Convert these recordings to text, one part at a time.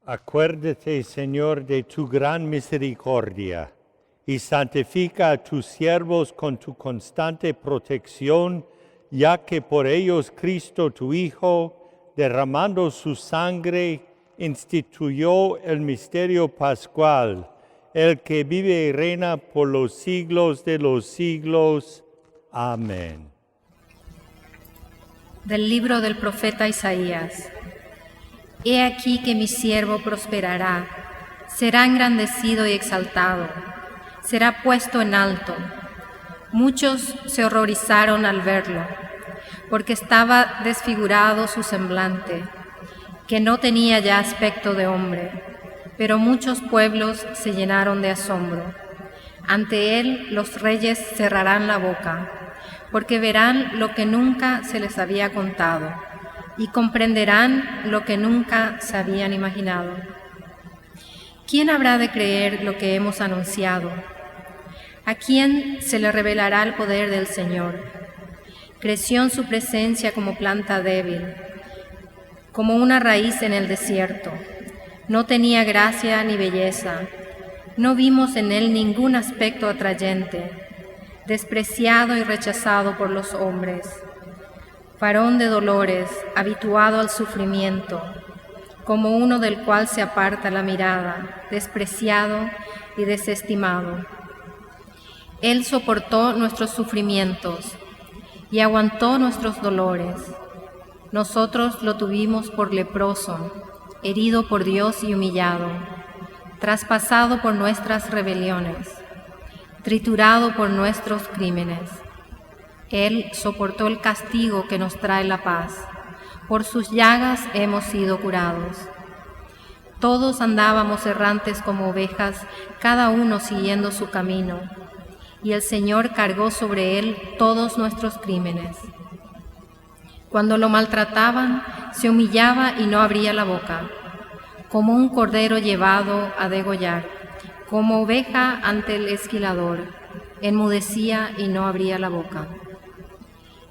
Acuérdate, Señor, de tu gran misericordia y santifica a tus siervos con tu constante protección, ya que por ellos Cristo, tu Hijo, derramando su sangre, instituyó el misterio pascual, el que vive y reina por los siglos de los siglos. Amén. Del libro del profeta Isaías. He aquí que mi siervo prosperará, será engrandecido y exaltado, será puesto en alto. Muchos se horrorizaron al verlo, porque estaba desfigurado su semblante, que no tenía ya aspecto de hombre, pero muchos pueblos se llenaron de asombro. Ante él los reyes cerrarán la boca, porque verán lo que nunca se les había contado, y comprenderán lo que nunca se habían imaginado. ¿Quién habrá de creer lo que hemos anunciado? ¿A quién se le revelará el poder del Señor? Creció en su presencia como planta débil, como una raíz en el desierto. No tenía gracia ni belleza, no vimos en él ningún aspecto atrayente, despreciado y rechazado por los hombres, varón de dolores, habituado al sufrimiento, como uno del cual se aparta la mirada, despreciado y desestimado. Él soportó nuestros sufrimientos y aguantó nuestros dolores. Nosotros lo tuvimos por leproso, herido por Dios y humillado, traspasado por nuestras rebeliones, triturado por nuestros crímenes. Él soportó el castigo que nos trae la paz. Por sus llagas hemos sido curados. Todos andábamos errantes como ovejas, cada uno siguiendo su camino, y el Señor cargó sobre él todos nuestros crímenes. Cuando lo maltrataban, se humillaba y no abría la boca, como un cordero llevado a degollar, como oveja ante el esquilador, enmudecía y no abría la boca.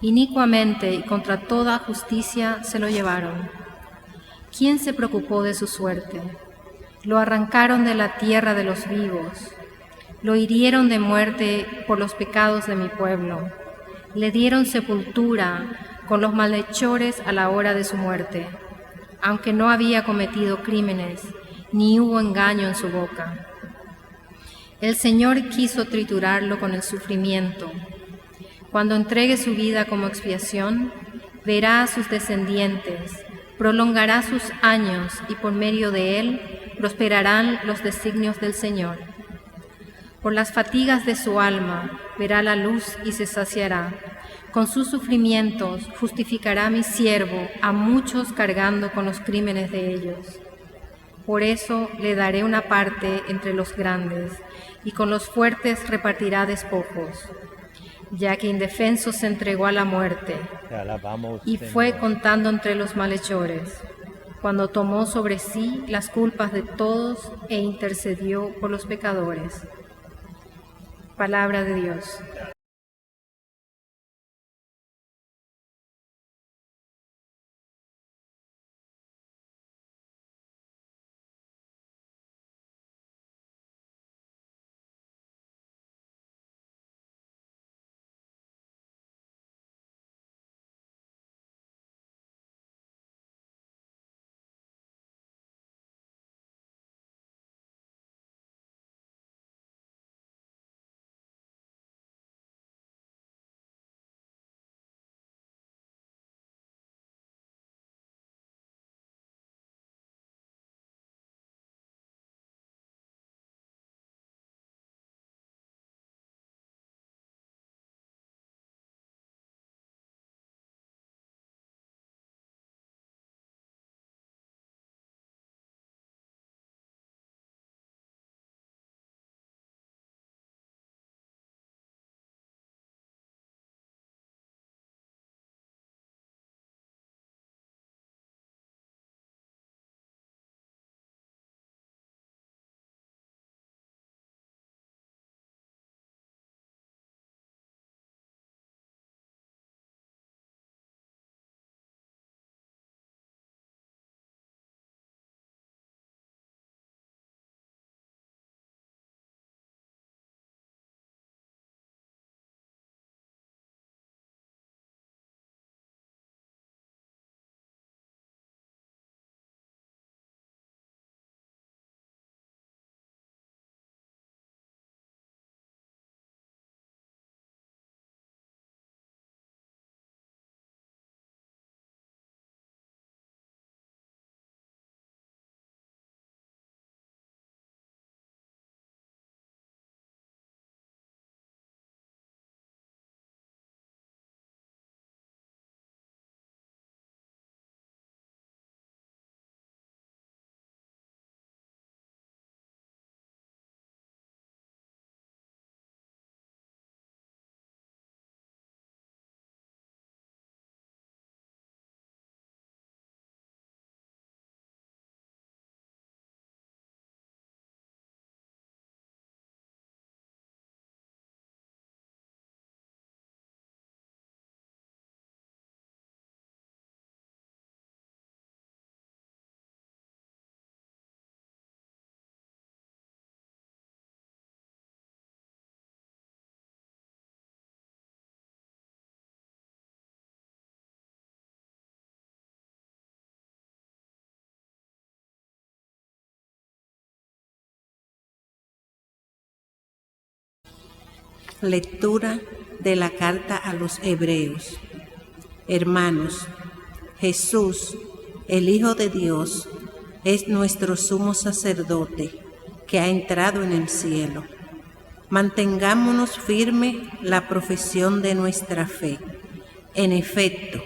Inicuamente y contra toda justicia se lo llevaron. ¿Quién se preocupó de su suerte? Lo arrancaron de la tierra de los vivos. Lo hirieron de muerte por los pecados de mi pueblo. Le dieron sepultura con los malhechores a la hora de su muerte, aunque no había cometido crímenes, ni hubo engaño en su boca. El Señor quiso triturarlo con el sufrimiento. Cuando entregue su vida como expiación, verá a sus descendientes, prolongará sus años y por medio de él prosperarán los designios del Señor. Por las fatigas de su alma verá la luz y se saciará. Con sus sufrimientos justificará mi siervo a muchos cargando con los crímenes de ellos. Por eso le daré una parte entre los grandes y con los fuertes repartirá despojos. Ya que indefenso se entregó a la muerte y fue contando entre los malhechores, cuando tomó sobre sí las culpas de todos e intercedió por los pecadores. Palabra de Dios. Lectura de la carta a los Hebreos. Hermanos, Jesús, el Hijo de Dios, es nuestro sumo sacerdote que ha entrado en el cielo. Mantengámonos firme la profesión de nuestra fe. En efecto,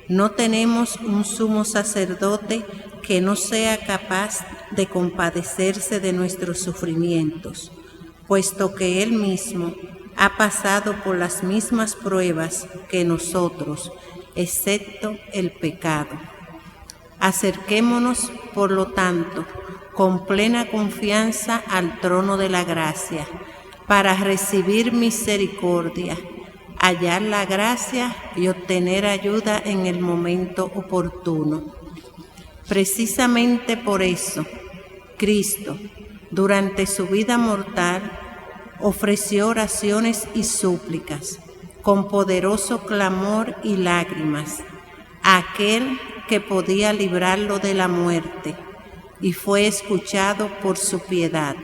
no tenemos un sumo sacerdote que no sea capaz de compadecerse de nuestros sufrimientos, puesto que Él mismo ha pasado por las mismas pruebas que nosotros, excepto el pecado. Acerquémonos, por lo tanto, con plena confianza al trono de la gracia, para recibir misericordia, hallar la gracia y obtener ayuda en el momento oportuno. Precisamente por eso, Cristo, durante su vida mortal, ofreció oraciones y súplicas, con poderoso clamor y lágrimas, a aquel que podía librarlo de la muerte, y fue escuchado por su piedad.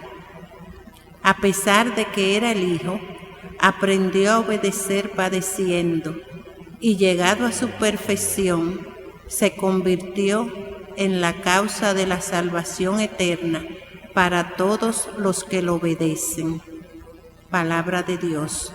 A pesar de que era el Hijo, aprendió a obedecer padeciendo, y llegado a su perfección, se convirtió en la causa de la salvación eterna para todos los que lo obedecen. Palabra de Dios.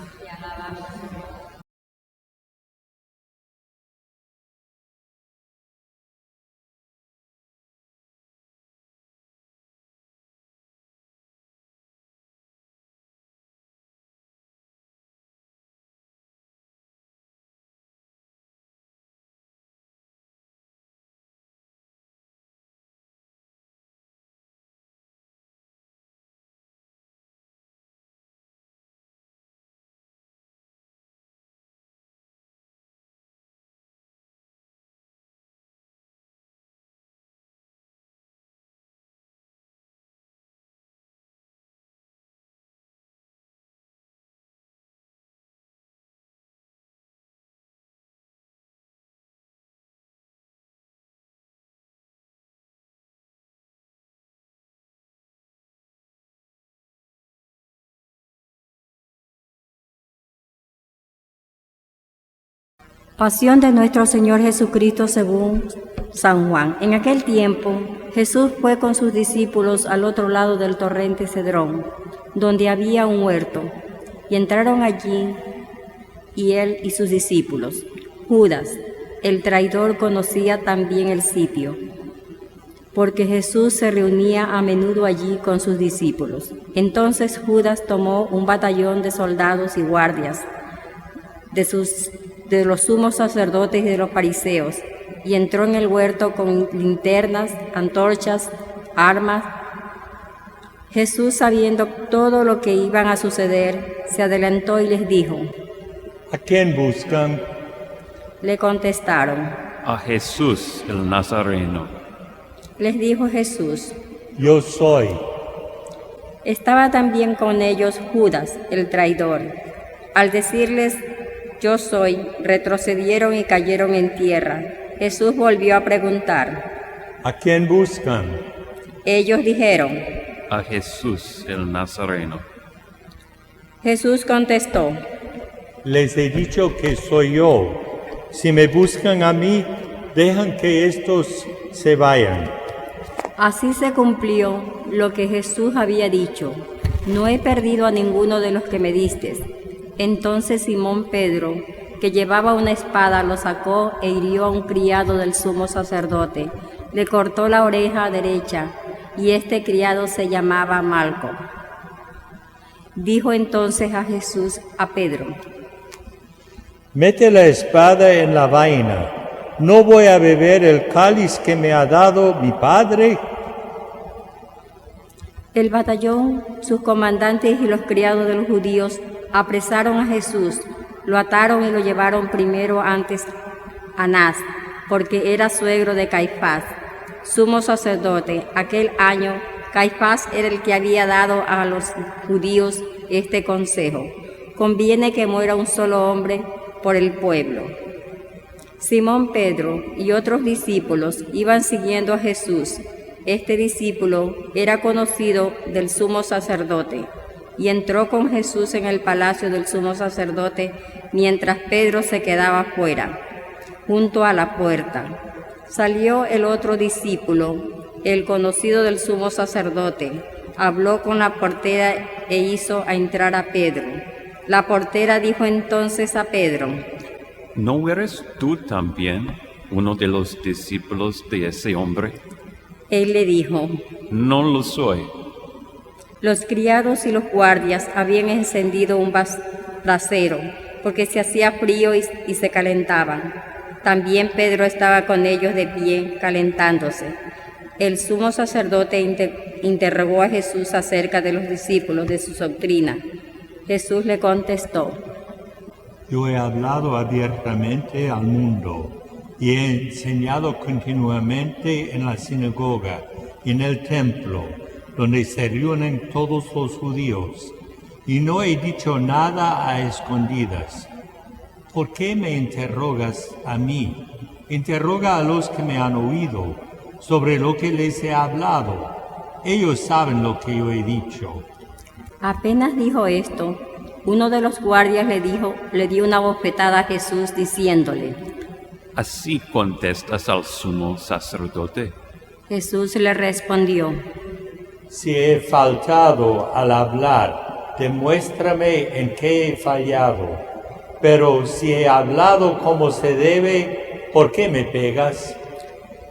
Pasión de nuestro Señor Jesucristo según San Juan. En aquel tiempo, Jesús fue con sus discípulos al otro lado del torrente Cedrón, donde había un huerto, y entraron allí, y él y sus discípulos. Judas, el traidor, conocía también el sitio, porque Jesús se reunía a menudo allí con sus discípulos. Entonces Judas tomó un batallón de soldados y guardias de los sumos sacerdotes y de los fariseos, y entró en el huerto con linternas, antorchas, armas. Jesús, sabiendo todo lo que iban a suceder, se adelantó y les dijo: ¿A quién buscan? Le contestaron. A Jesús el Nazareno. Les dijo Jesús: Yo soy. Estaba también con ellos Judas, el traidor. Al decirles: Yo soy, retrocedieron y cayeron en tierra. Jesús volvió a preguntar: ¿A quién buscan? Ellos dijeron: A Jesús el Nazareno. Jesús contestó: Les he dicho que soy yo. Si me buscan a mí, dejan que estos se vayan. Así se cumplió lo que Jesús había dicho: No he perdido a ninguno de los que me distes. Entonces Simón Pedro, que llevaba una espada, lo sacó e hirió a un criado del sumo sacerdote. Le cortó la oreja derecha, y este criado se llamaba Malco. Dijo entonces a Jesús a Pedro: Mete la espada en la vaina. ¿No voy a beber el cáliz que me ha dado mi padre? El batallón, sus comandantes y los criados de los judíos apresaron a Jesús, lo ataron y lo llevaron primero ante Anás, porque era suegro de Caifás, sumo sacerdote. Aquel año, Caifás era el que había dado a los judíos este consejo: conviene que muera un solo hombre por el pueblo. Simón Pedro y otros discípulos iban siguiendo a Jesús. Este discípulo era conocido del sumo sacerdote. y entró con Jesús en el palacio del sumo sacerdote, mientras Pedro se quedaba fuera, junto a la puerta. Salió el otro discípulo, el conocido del sumo sacerdote, habló con la portera e hizo a entrar a Pedro. La portera dijo entonces a Pedro: ¿No eres tú también uno de los discípulos de ese hombre? Él le dijo: No lo soy. Los criados y los guardias habían encendido un brasero, porque se hacía frío y se calentaban. También Pedro estaba con ellos de pie, calentándose. El sumo sacerdote interrogó a Jesús acerca de los discípulos, de su doctrina. Jesús le contestó: Yo he hablado abiertamente al mundo y he enseñado continuamente en la sinagoga y en el templo, donde se reúnen todos los judíos, y no he dicho nada a escondidas. ¿Por qué me interrogas a mí? Interroga a los que me han oído sobre lo que les he hablado. Ellos saben lo que yo he dicho. Apenas dijo esto, uno de los guardias le dio una bofetada a Jesús diciéndole: ¿Así contestas al sumo sacerdote? Jesús le respondió: Si he faltado al hablar, demuéstrame en qué he fallado. Pero si he hablado como se debe, ¿por qué me pegas?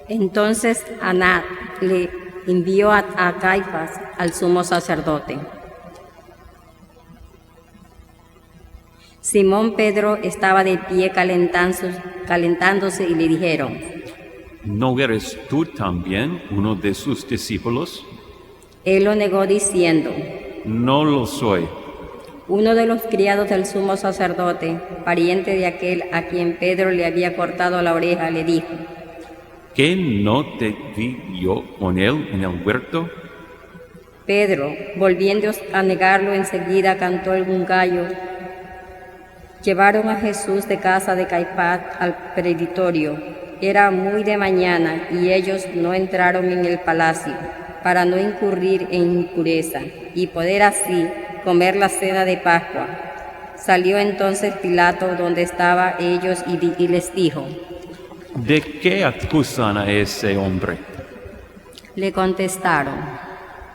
Entonces Anás le envió a Caifás, al sumo sacerdote. Simón Pedro estaba de pie calentándose y le dijeron: ¿No eres tú también uno de sus discípulos? Él lo negó diciendo: No lo soy. Uno de los criados del sumo sacerdote, pariente de aquel a quien Pedro le había cortado la oreja, le dijo: ¿Qué no te vi yo con él en el huerto? Pedro, volviendo a negarlo, enseguida cantó un gallo. Llevaron a Jesús de casa de Caifás al preditorio. Era muy de mañana y ellos no entraron en el palacio para no incurrir en impureza y poder así comer la cena de Pascua. Salió entonces Pilato donde estaban ellos y les dijo: ¿De qué acusan a ese hombre? Le contestaron: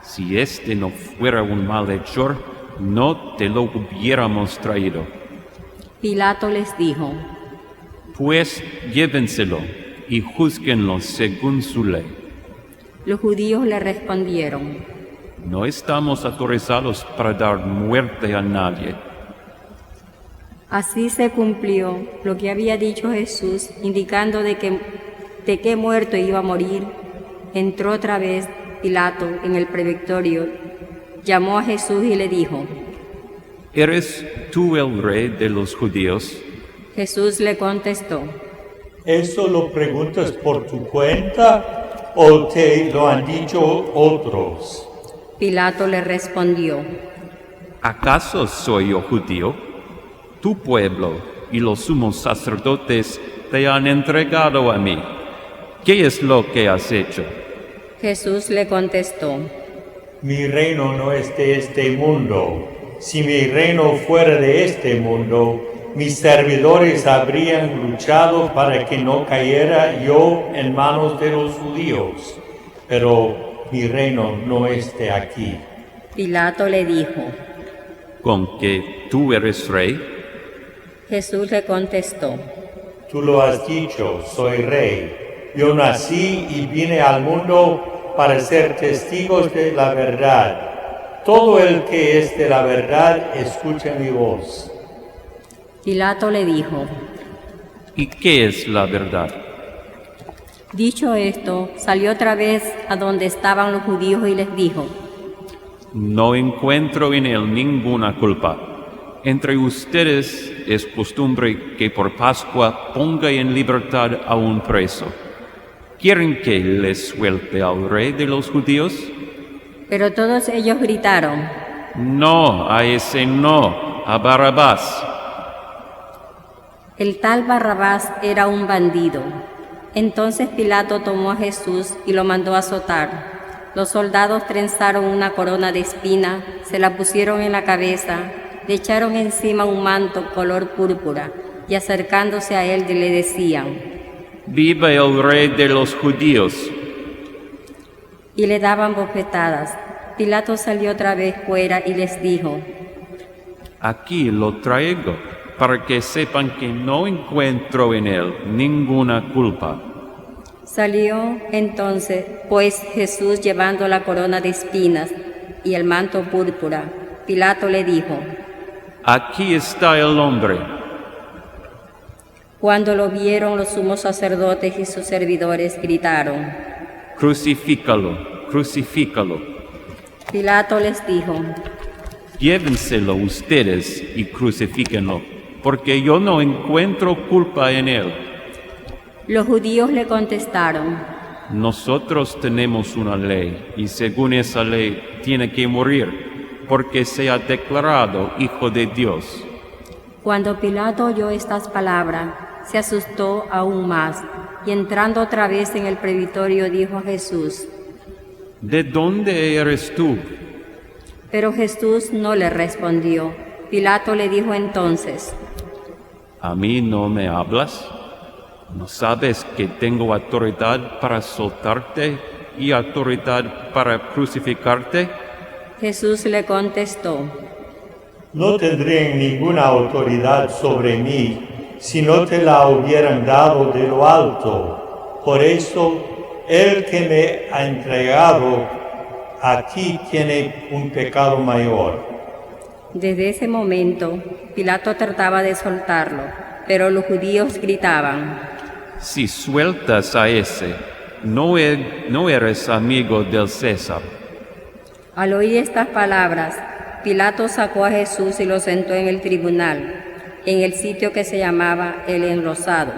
Si este no fuera un malhechor, no te lo hubiéramos traído. Pilato les dijo: Pues llévenselo y júzguenlo según su ley. Los judíos le respondieron: No estamos autorizados para dar muerte a nadie. Así se cumplió lo que había dicho Jesús, indicando de qué muerto iba a morir. Entró otra vez Pilato en el pretorio, llamó a Jesús y le dijo: ¿Eres tú el rey de los judíos? Jesús le contestó: ¿Eso lo preguntas por tu cuenta o te lo han dicho otros? Pilato le respondió: ¿Acaso soy yo judío? Tu pueblo y los sumos sacerdotes te han entregado a mí. ¿Qué es lo que has hecho? Jesús le contestó: Mi reino no es de este mundo. Si mi reino fuera de este mundo, mis servidores habrían luchado para que no cayera yo en manos de los judíos. Pero mi reino no es de aquí. Pilato le dijo: ¿Con que tú eres rey? Jesús le contestó: Tú lo has dicho, soy rey. Yo nací y vine al mundo para ser testigos de la verdad. Todo el que es de la verdad, escucha mi voz. Pilato le dijo: ¿Y qué es la verdad? Dicho esto, salió otra vez a donde estaban los judíos y les dijo: No encuentro en él ninguna culpa. Entre ustedes es costumbre que por Pascua ponga en libertad a un preso. ¿Quieren que les suelte al rey de los judíos? Pero todos ellos gritaron: No, a ese no, a Barrabás. El tal Barrabás era un bandido. Entonces Pilato tomó a Jesús y lo mandó a azotar. Los soldados trenzaron una corona de espina, se la pusieron en la cabeza, le echaron encima un manto color púrpura y acercándose a él le decían: ¡Viva el Rey de los judíos! Y le daban bofetadas. Pilato salió otra vez fuera y les dijo: Aquí lo traigo, para que sepan que no encuentro en él ninguna culpa. Salió entonces, pues, Jesús llevando la corona de espinas y el manto púrpura. Pilato le dijo: Aquí está el hombre. Cuando lo vieron, los sumos sacerdotes y sus servidores gritaron: Crucifícalo, crucifícalo. Pilato les dijo: Llévenselo ustedes y crucifíquenlo, porque yo no encuentro culpa en él. Los judíos le contestaron: Nosotros tenemos una ley, y según esa ley tiene que morir, porque se ha declarado Hijo de Dios. Cuando Pilato oyó estas palabras, se asustó aún más, y entrando otra vez en el pretorio dijo a Jesús: ¿De dónde eres tú? Pero Jesús no le respondió. Pilato le dijo entonces: ¿A mí no me hablas? ¿No sabes que tengo autoridad para soltarte y autoridad para crucificarte? Jesús le contestó: No tendré ninguna autoridad sobre mí si no te la hubieran dado de lo alto. Por eso, el que me ha entregado aquí tiene un pecado mayor. Desde ese momento, Pilato trataba de soltarlo, pero los judíos gritaban: Si sueltas a ese, no eres amigo del César. Al oír estas palabras, Pilato sacó a Jesús y lo sentó en el tribunal, en el sitio que se llamaba El Enlosado,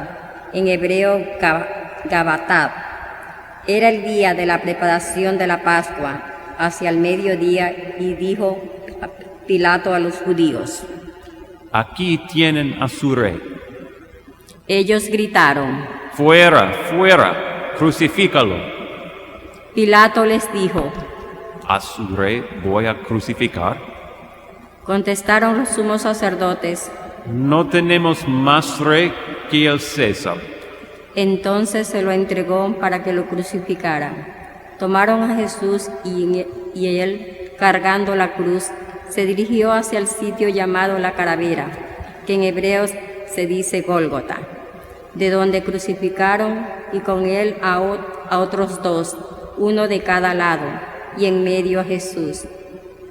en hebreo Gabatá. Era el día de la preparación de la Pascua, hacia el mediodía, y dijo Pilato a los judíos: Aquí tienen a su rey. Ellos gritaron: ¡Fuera, fuera! ¡Crucifícalo! Pilato les dijo: ¿A su rey voy a crucificar? Contestaron los sumos sacerdotes: No tenemos más rey que el César. Entonces se lo entregó para que lo crucificaran. Tomaron a Jesús y él, cargando la cruz, se dirigió hacia el sitio llamado La Calavera, que en hebreo se dice Gólgota, de donde crucificaron, y con él a otros dos, uno de cada lado, y en medio a Jesús.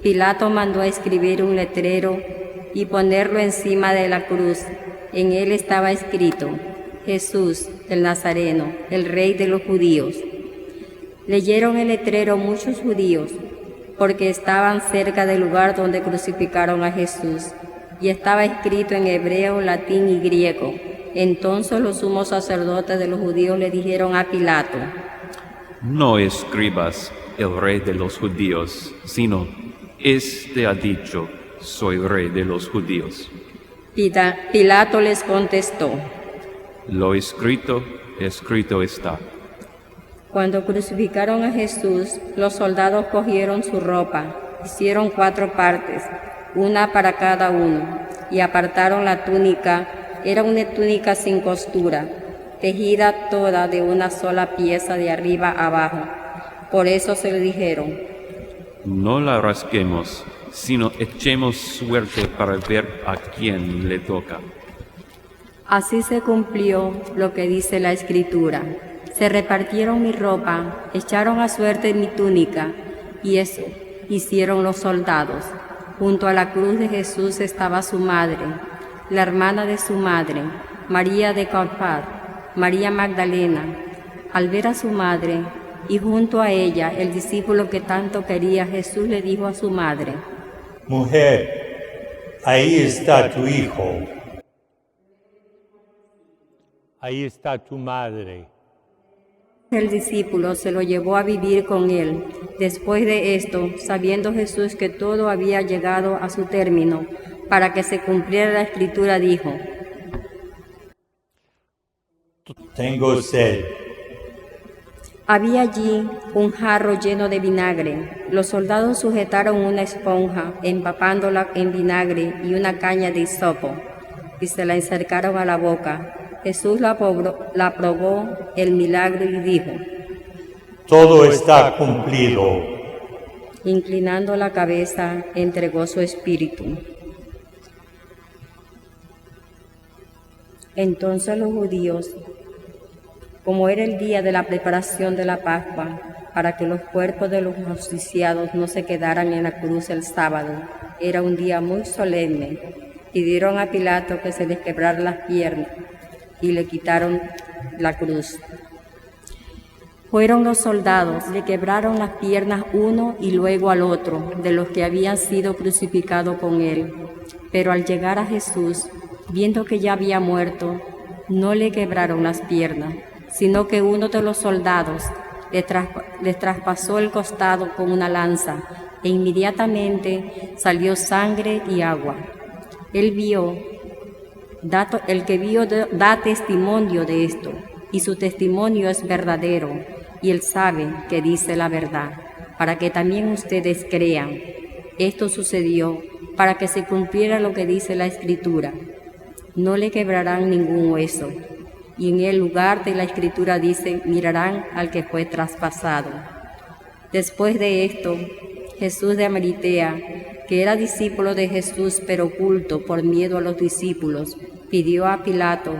Pilato mandó a escribir un letrero y ponerlo encima de la cruz. En él estaba escrito: Jesús, el Nazareno, el Rey de los judíos. Leyeron el letrero muchos judíos, porque estaban cerca del lugar donde crucificaron a Jesús, y estaba escrito en hebreo, latín y griego. Entonces los sumos sacerdotes de los judíos le dijeron a Pilato: No escribas el Rey de los judíos, sino este ha dicho: soy Rey de los judíos. Pilato les contestó: Lo escrito, escrito está. Cuando crucificaron a Jesús, los soldados cogieron su ropa, hicieron 4 partes, una para cada uno, y apartaron la túnica. Era una túnica sin costura, tejida toda de una sola pieza de arriba abajo. Por eso se le dijeron: No la rasguemos, sino echemos suerte para ver a quién le toca. Así se cumplió lo que dice la Escritura: se repartieron mi ropa, echaron a suerte mi túnica, y eso hicieron los soldados. Junto a la cruz de Jesús estaba su madre, la hermana de su madre, María de Cleofas, María Magdalena. Al ver a su madre y junto a ella el discípulo que tanto quería, Jesús le dijo a su madre: Mujer, ahí está tu hijo. Ahí está tu madre. El discípulo se lo llevó a vivir con él. Después de esto, sabiendo Jesús que todo había llegado a su término, para que se cumpliera la Escritura, dijo: Tengo sed. Había allí un jarro lleno de vinagre. Los soldados sujetaron una esponja, empapándola en vinagre y una caña de hisopo, y se la acercaron a la boca. Jesús la probó el milagro y dijo: todo está cumplido. Inclinando la cabeza, entregó su espíritu. Entonces los judíos, como era el día de la preparación de la Pascua, para que los cuerpos de los ajusticiados no se quedaran en la cruz el sábado, era un día muy solemne, pidieron a Pilato que se les quebrara las piernas y le quitaron la cruz. Fueron los soldados, le quebraron las piernas uno y luego al otro, de los que habían sido crucificados con él. Pero al llegar a Jesús, viendo que ya había muerto, no le quebraron las piernas, sino que uno de los soldados le traspasó el costado con una lanza, e inmediatamente salió sangre y agua. El que vio da testimonio de esto, y su testimonio es verdadero, y él sabe que dice la verdad, para que también ustedes crean. Esto sucedió para que se cumpliera lo que dice la Escritura: no le quebrarán ningún hueso. Y en el lugar de la Escritura dice: mirarán al que fue traspasado. Después de esto, Jesús de Arimatea, que era discípulo de Jesús pero oculto por miedo a los discípulos, pidió a Pilato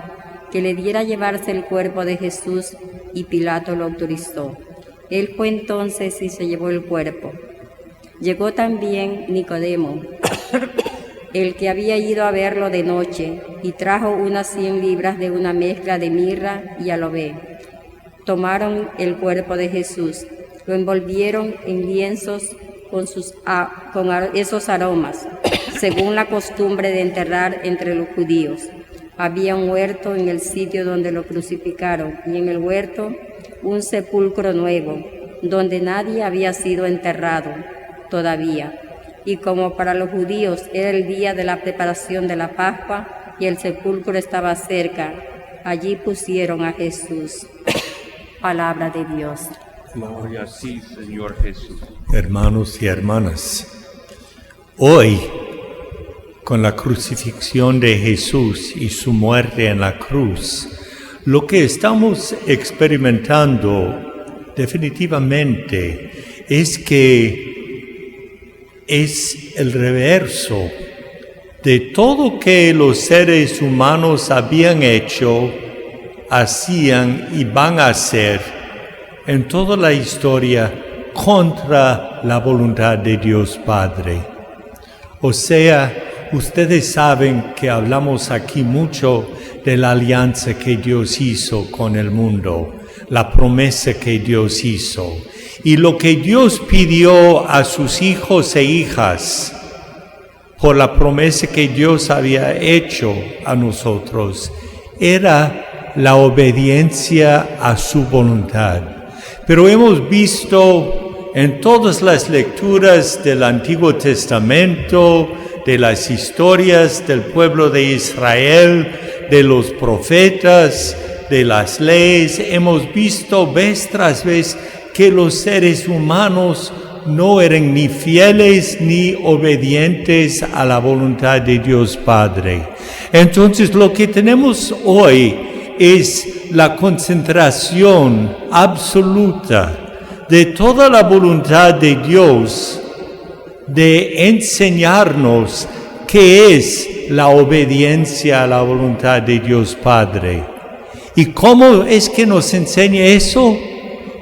que le diera llevarse el cuerpo de Jesús, y Pilato lo autorizó. Él fue entonces y se llevó el cuerpo. Llegó también Nicodemo, el que había ido a verlo de noche, y trajo unas 100 libras de una mezcla de mirra y aloe. Tomaron el cuerpo de Jesús, lo envolvieron en lienzos con esos aromas, según la costumbre de enterrar entre los judíos. Había un huerto en el sitio donde lo crucificaron, y en el huerto un sepulcro nuevo, donde nadie había sido enterrado todavía. Y como para los judíos era el día de la preparación de la Pascua y el sepulcro estaba cerca, allí pusieron a Jesús. Palabra de Dios. Gloria a ti, Señor Jesús. Hermanos y hermanas, hoy, con la crucifixión de Jesús y su muerte en la cruz, lo que estamos experimentando definitivamente es que es el reverso de todo que los seres humanos habían hecho, hacían y van a hacer en toda la historia contra la voluntad de Dios Padre. O sea, ustedes saben que hablamos aquí mucho de la alianza que Dios hizo con el mundo, la promesa que Dios hizo. Y lo que Dios pidió a sus hijos e hijas por la promesa que Dios había hecho a nosotros era la obediencia a su voluntad. Pero hemos visto en todas las lecturas del Antiguo Testamento, de las historias del pueblo de Israel, de los profetas, de las leyes, hemos visto vez tras vez que los seres humanos no eran ni fieles ni obedientes a la voluntad de Dios Padre. Entonces lo que tenemos hoy es la concentración absoluta de toda la voluntad de Dios de enseñarnos qué es la obediencia a la voluntad de Dios Padre. ¿Y cómo es que nos enseña eso?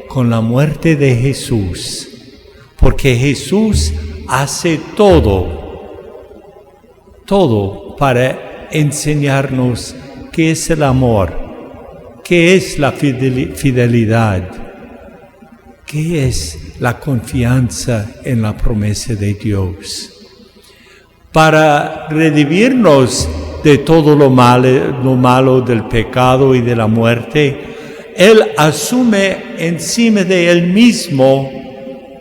Con la muerte de Jesús, porque Jesús hace todo para enseñarnos qué es el amor, qué es la fidelidad, qué es la confianza en la promesa de Dios. Para redimirnos de todo lo malo del pecado y de la muerte, Él asume encima de Él mismo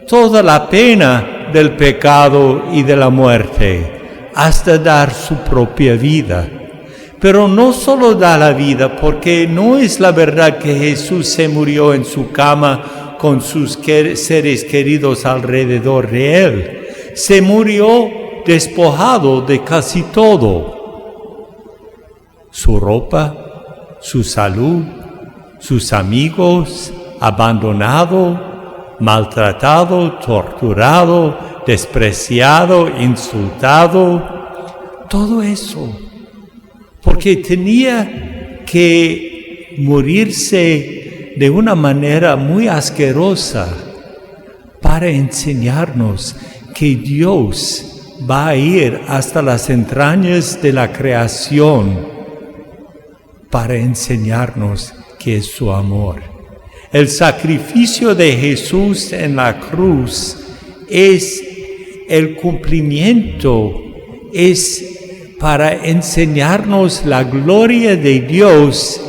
toda la pena del pecado y de la muerte, hasta dar su propia vida. pero no solo da la vida, porque no es la verdad que Jesús se murió en su cama con sus seres queridos alrededor de Él. Se murió despojado de casi todo. Su ropa, su salud, sus amigos, abandonado, maltratado, torturado, despreciado, insultado, todo eso, porque tenía que morirse de una manera muy asquerosa para enseñarnos que Dios va a ir hasta las entrañas de la creación para enseñarnos que es su amor. El sacrificio de Jesús en la cruz es el cumplimiento, es para enseñarnos la gloria de Dios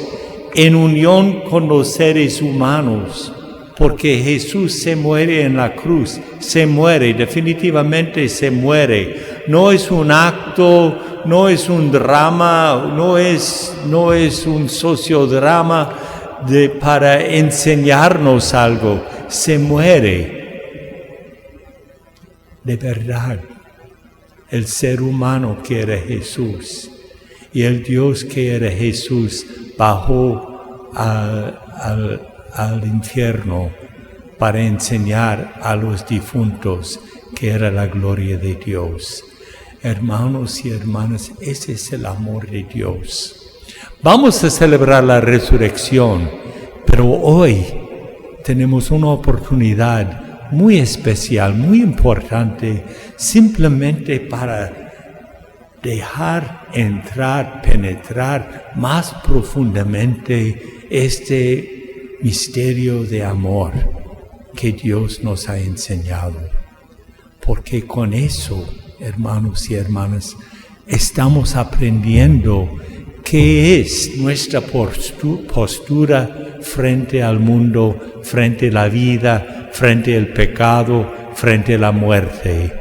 en unión con los seres humanos, porque Jesús se muere en la cruz, se muere, definitivamente se muere. No es un acto, no es un drama, no es un sociodrama para enseñarnos algo, se muere. De verdad, el ser humano que era Jesús y el Dios que era Jesús bajó al infierno para enseñar a los difuntos que era la gloria de Dios. Hermanos y hermanas, ese es el amor de Dios. Vamos a celebrar la resurrección, pero hoy tenemos una oportunidad muy especial, muy importante, simplemente para dejar entrar, penetrar más profundamente este misterio de amor que Dios nos ha enseñado. Porque con eso, hermanos y hermanas, estamos aprendiendo qué es nuestra postura frente al mundo, frente a la vida, frente al pecado, frente a la muerte.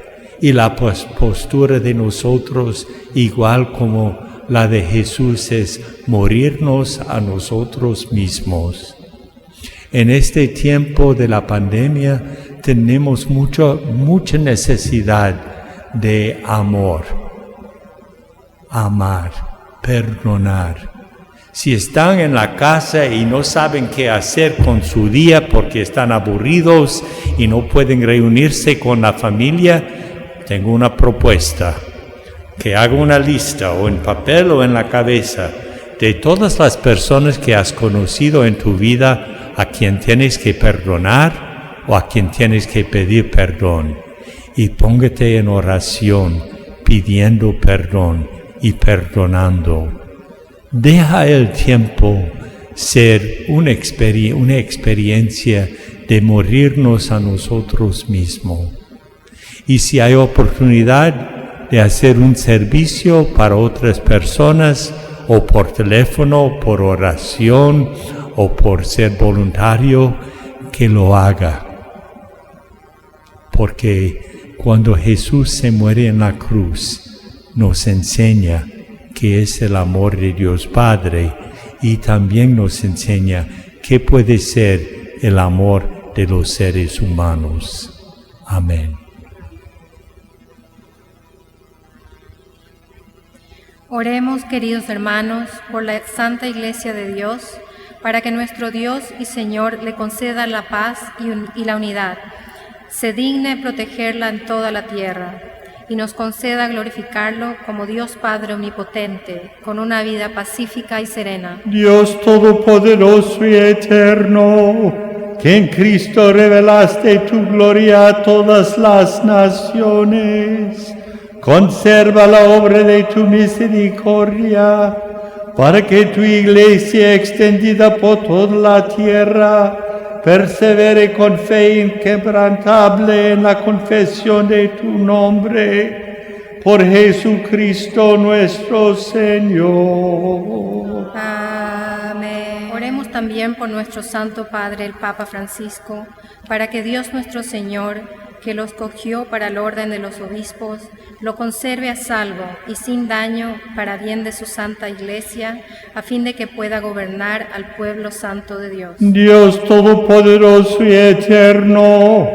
Y la postura de nosotros, igual como la de Jesús, es morirnos a nosotros mismos. En este tiempo de la pandemia tenemos mucha necesidad de amor, amar, perdonar. Si están en la casa y no saben qué hacer con su día porque están aburridos y no pueden reunirse con la familia, tengo una propuesta. Que haga una lista o en papel o en la cabeza de todas las personas que has conocido en tu vida a quien tienes que perdonar o a quien tienes que pedir perdón. Y póngate en oración pidiendo perdón y perdonando. Deja el tiempo ser una experiencia de morirnos a nosotros mismos. Y si hay oportunidad de hacer un servicio para otras personas, o por teléfono, por oración, o por ser voluntario, que lo haga. Porque cuando Jesús se muere en la cruz, nos enseña que es el amor de Dios Padre, y también nos enseña qué puede ser el amor de los seres humanos. Amén. Oremos, queridos hermanos, por la Santa Iglesia de Dios, para que nuestro Dios y Señor le conceda la paz y la unidad, se digne protegerla en toda la tierra, y nos conceda glorificarlo como Dios Padre Omnipotente, con una vida pacífica y serena. Dios Todopoderoso y Eterno, que en Cristo revelaste tu gloria a todas las naciones, conserva la obra de tu misericordia, para que tu Iglesia, extendida por toda la tierra, persevere con fe inquebrantable en la confesión de tu nombre, por Jesucristo nuestro Señor. Amén. Oremos también por nuestro Santo Padre, el Papa Francisco, para que Dios nuestro Señor que lo escogió para el orden de los obispos, lo conserve a salvo y sin daño para bien de su santa Iglesia, a fin de que pueda gobernar al pueblo santo de Dios. Dios Todopoderoso y Eterno,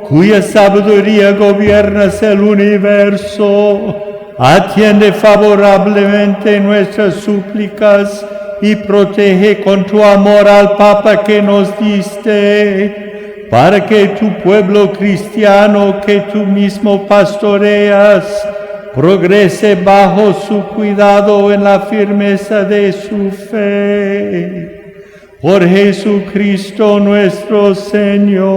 cuya sabiduría gobiernas el universo, atiende favorablemente nuestras súplicas y protege con tu amor al Papa que nos diste, para que tu pueblo cristiano que tú mismo pastoreas progrese bajo su cuidado en la firmeza de su fe. Por Jesucristo nuestro Señor.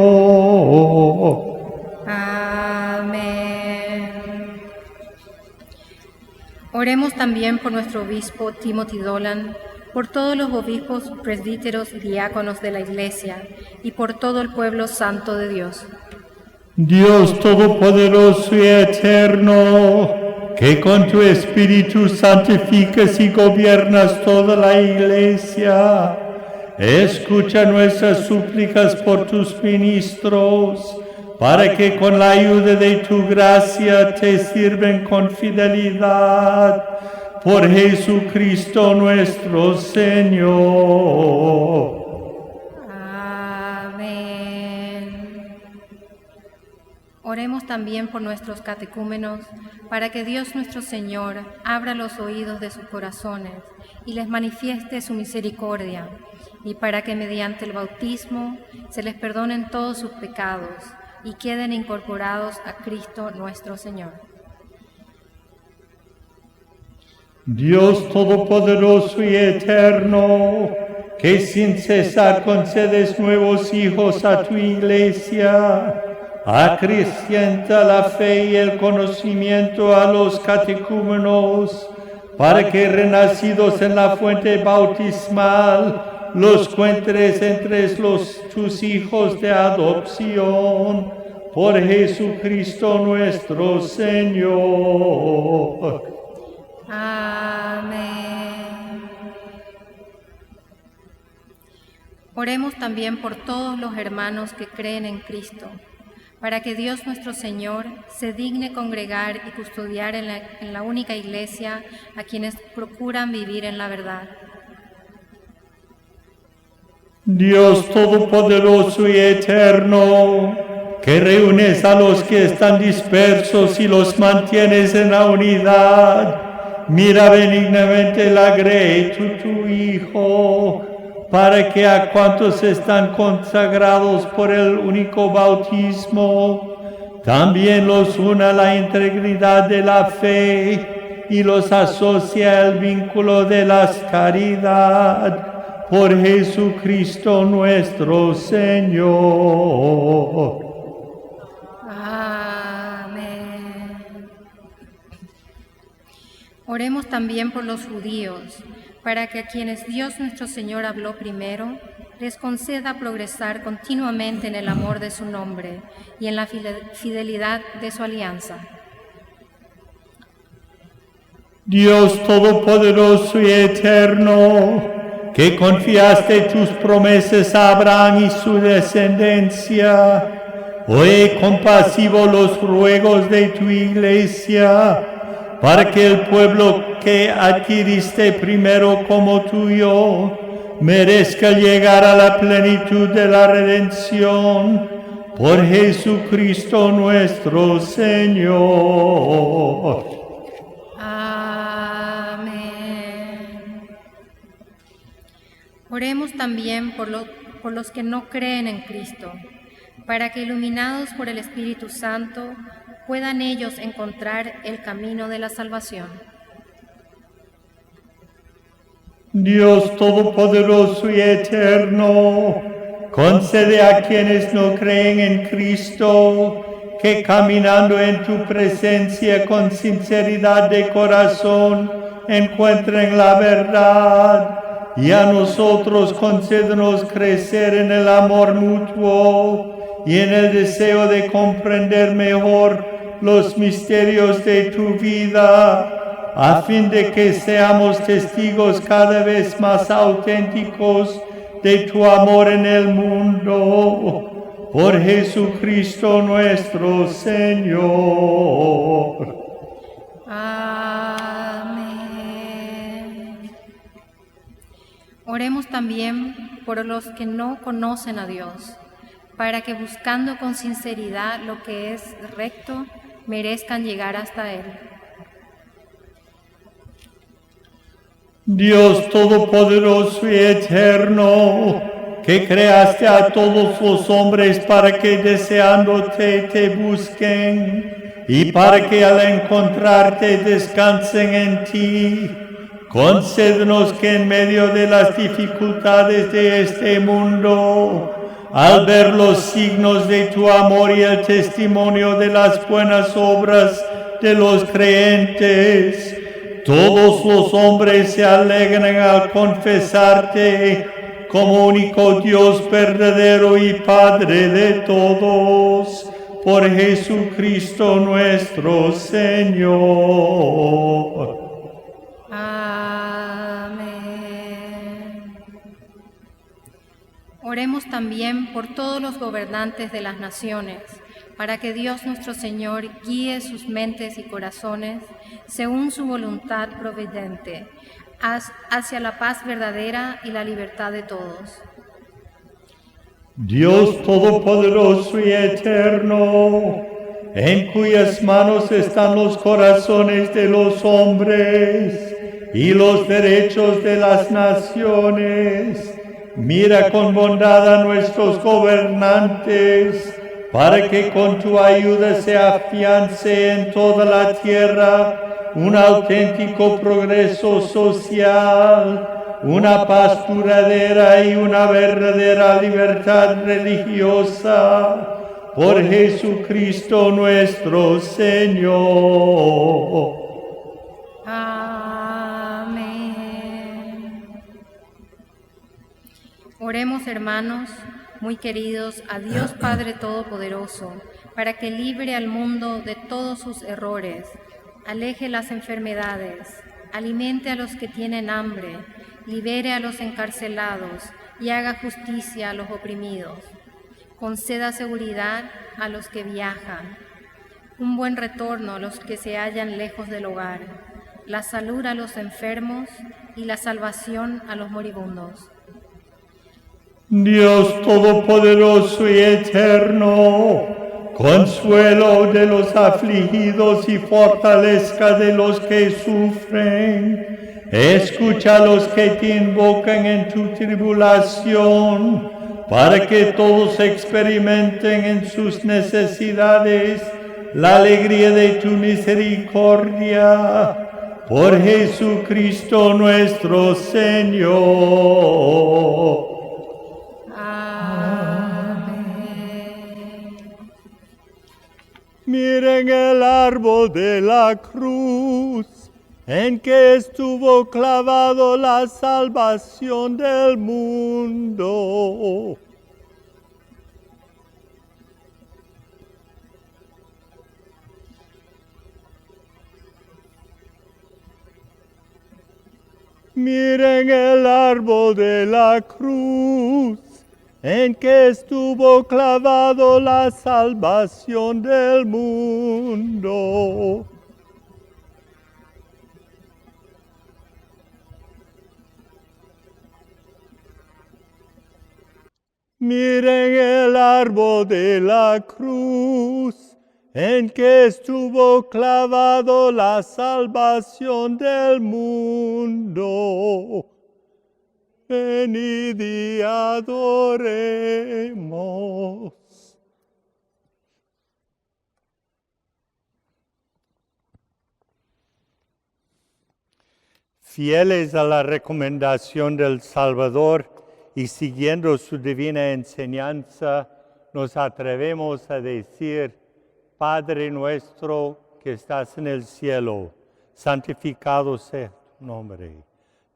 Amén. Oremos también por nuestro obispo Timothy Dolan, por todos los obispos, presbíteros y diáconos de la Iglesia, y por todo el pueblo santo de Dios. Dios Todopoderoso y Eterno, que con tu Espíritu santificas y gobiernas toda la Iglesia, escucha nuestras súplicas por tus ministros, para que con la ayuda de tu gracia te sirven con fidelidad. Por Jesucristo nuestro Señor. Amén. Oremos también por nuestros catecúmenos, para que Dios nuestro Señor abra los oídos de sus corazones y les manifieste su misericordia, y para que mediante el bautismo se les perdonen todos sus pecados y queden incorporados a Cristo nuestro Señor. Dios Todopoderoso y Eterno, que sin cesar concedes nuevos hijos a tu Iglesia, acrecienta la fe y el conocimiento a los catecúmenos, para que renacidos en la fuente bautismal, los encuentres entre tus hijos de adopción, por Jesucristo nuestro Señor. Amén. Oremos también por todos los hermanos que creen en Cristo, para que Dios nuestro Señor se digne congregar y custodiar en la única Iglesia a quienes procuran vivir en la verdad. Dios Todopoderoso y Eterno, que reúnes a los que están dispersos y los mantienes en la unidad, mira benignamente la grey tu Hijo, para que a cuantos están consagrados por el único bautismo, también los una la integridad de la fe y los asocia el vínculo de la caridad, por Jesucristo nuestro Señor. Oremos también por los judíos, para que a quienes Dios nuestro Señor habló primero, les conceda progresar continuamente en el amor de su nombre y en la fidelidad de su alianza. Dios Todopoderoso y Eterno, que confiaste tus promesas a Abraham y su descendencia, oye compasivo los ruegos de tu Iglesia, para que el pueblo que adquiriste primero como tuyo merezca llegar a la plenitud de la redención, por Jesucristo nuestro Señor. Amén. Oremos también por los que no creen en Cristo, para que iluminados por el Espíritu Santo puedan ellos encontrar el camino de la salvación. Dios Todopoderoso y Eterno, concede a quienes no creen en Cristo que caminando en tu presencia con sinceridad de corazón encuentren la verdad, y a nosotros concédenos crecer en el amor mutuo y en el deseo de comprender mejor los misterios de tu vida, a fin de que seamos testigos cada vez más auténticos de tu amor en el mundo. por Jesucristo nuestro Señor. Amén. Oremos también por los que no conocen a Dios, para que buscando con sinceridad lo que es recto, merezcan llegar hasta Él. Dios Todopoderoso y Eterno, que creaste a todos los hombres para que deseándote te busquen y para que al encontrarte descansen en ti, concédenos que en medio de las dificultades de este mundo, al ver los signos de tu amor y el testimonio de las buenas obras de los creyentes, todos los hombres se alegren al confesarte como único Dios verdadero y Padre de todos, por Jesucristo nuestro Señor. Amén. Oremos también por todos los gobernantes de las naciones, para que Dios nuestro Señor guíe sus mentes y corazones según su voluntad providente, hacia la paz verdadera y la libertad de todos. Dios Todopoderoso y Eterno, en cuyas manos están los corazones de los hombres y los derechos de las naciones, mira con bondad a nuestros gobernantes, para que con tu ayuda se afiance en toda la tierra un auténtico progreso social, una paz duradera y una verdadera libertad religiosa, por Jesucristo nuestro Señor. Amén. Oremos, hermanos, muy queridos, a Dios Padre Todopoderoso, para que libre al mundo de todos sus errores, aleje las enfermedades, alimente a los que tienen hambre, libere a los encarcelados y haga justicia a los oprimidos. Conceda seguridad a los que viajan, un buen retorno a los que se hallan lejos del hogar, la salud a los enfermos y la salvación a los moribundos. Dios Todopoderoso y Eterno, consuelo de los afligidos y fortaleza de los que sufren, escucha a los que te invocan en tu tribulación, para que todos experimenten en sus necesidades la alegría de tu misericordia. Por Jesucristo nuestro Señor. Miren el árbol de la cruz, en que estuvo clavado la salvación del mundo. Miren el árbol de la cruz, en que estuvo clavado la salvación del mundo. Miren el árbol de la cruz, en que estuvo clavado la salvación del mundo. Venid y adoremos. Fieles a la recomendación del Salvador y siguiendo su divina enseñanza, nos atrevemos a decir: Padre nuestro que estás en el cielo, santificado sea tu nombre.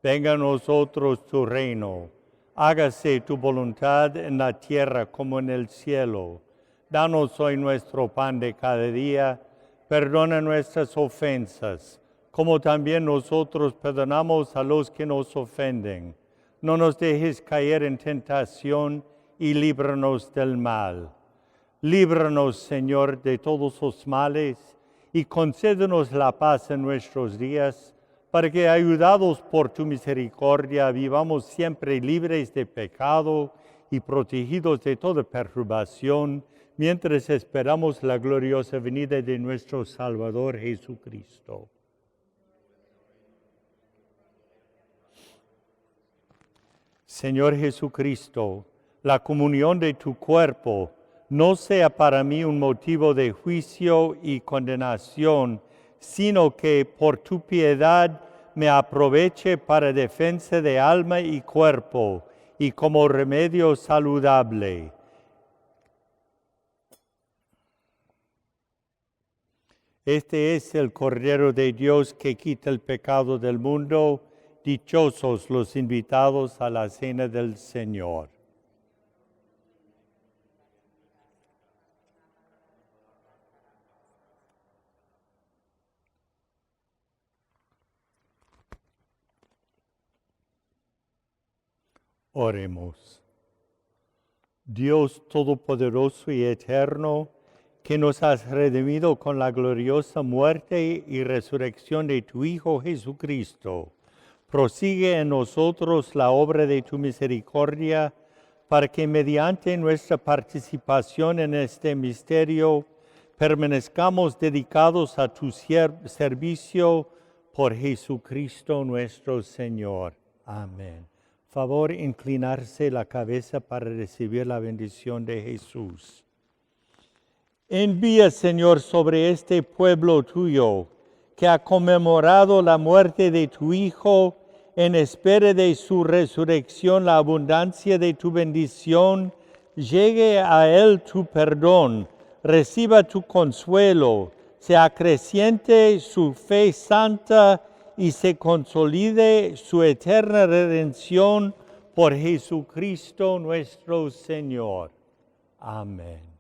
Venga a nosotros tu reino. Hágase tu voluntad en la tierra como en el cielo. Danos hoy nuestro pan de cada día. Perdona nuestras ofensas, como también nosotros perdonamos a los que nos ofenden. No nos dejes caer en tentación y líbranos del mal. Líbranos, Señor, de todos los males y concédenos la paz en nuestros días, para que, ayudados por tu misericordia, vivamos siempre libres de pecado y protegidos de toda perturbación, mientras esperamos la gloriosa venida de nuestro Salvador Jesucristo. Señor Jesucristo, la comunión de tu cuerpo no sea para mí un motivo de juicio y condenación, sino que por tu piedad me aproveche para defensa de alma y cuerpo y como remedio saludable. Este es el Cordero de Dios que quita el pecado del mundo. Dichosos los invitados a la cena del Señor. Oremos. Dios Todopoderoso y Eterno, que nos has redimido con la gloriosa muerte y resurrección de tu Hijo Jesucristo, prosigue en nosotros la obra de tu misericordia, para que mediante nuestra participación en este misterio permanezcamos dedicados a tu servicio por Jesucristo nuestro Señor. Amén. Favor inclinarse la cabeza para recibir la bendición de Jesús. Envía, Señor, sobre este pueblo tuyo, que ha conmemorado la muerte de tu Hijo, en espera de su resurrección, la abundancia de tu bendición, llegue a él tu perdón, reciba tu consuelo, se acreciente su fe santa y se consolide su eterna redención por Jesucristo nuestro Señor. Amén.